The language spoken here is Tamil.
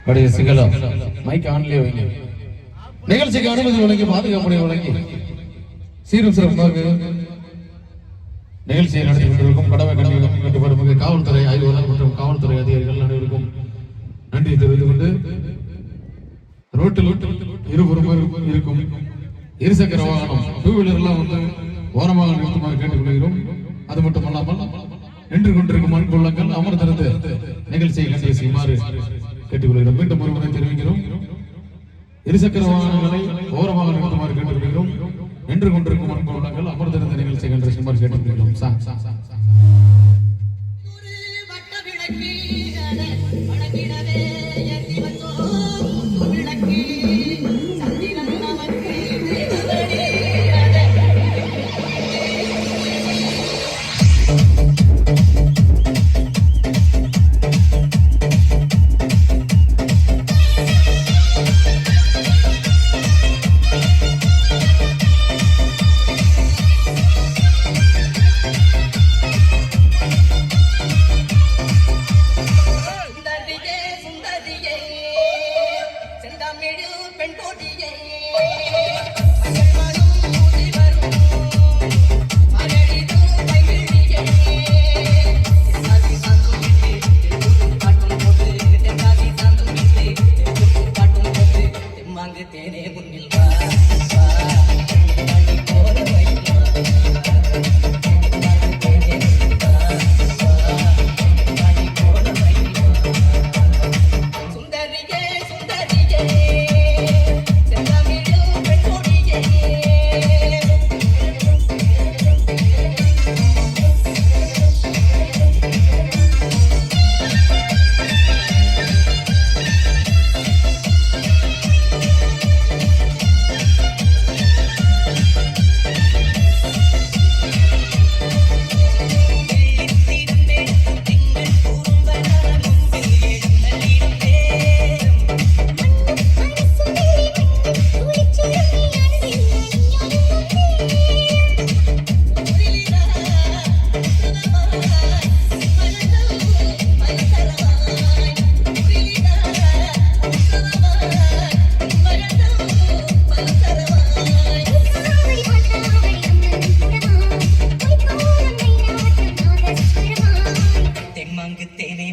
சிகலம் மைக் ஆன்லயே வைங்க. நிகழ்ச்சிக்கு அனுமதி வழங்கி பாதுகாப்புடைய வழங்கி சீரும் சிறப்பாக நிகழ்ச்சியை நடத்தி கொண்டிருக்கும் கடமை கட்டுப்பாடு காவல்துறை ஆய்வாளர் மற்றும் காவல்துறை அதிகாரிகள் அனைவருக்கும் நன்றி தெரிவித்துக் கொண்டு ரோட்டில் இருபுறம் இருக்கும் இருசக்கர வாகனம் டூ வீலர் எல்லாம் ஓரமாக நிறுத்துமாறு கேட்டுக்கொள்கிறோம். அது மட்டுமல்லாமல் நின்று கொண்டிருக்கும் அன்புள்ளங்கள் அமர்ந்திருந்து நிகழ்ச்சியை கண்டு செய்யுமாறு கேட்டுக்கொள்கிறோம். மீண்டும் ஒருமுறை தெரிவிக்கிறோம். இருசக்கர வாகனங்களை ஓரமாக நிறுத்துமாறு கேட்டுக்கொள்கிறோம். நின்று கொண்டிருக்கும் அன்புள்ளங்கள் அமர்ந்திருந்த நிகழ்ச்சியை கண்டு செய்யுமாறு கேட்டுக்கொள்கிறோம். தென்மாங்கு தேனை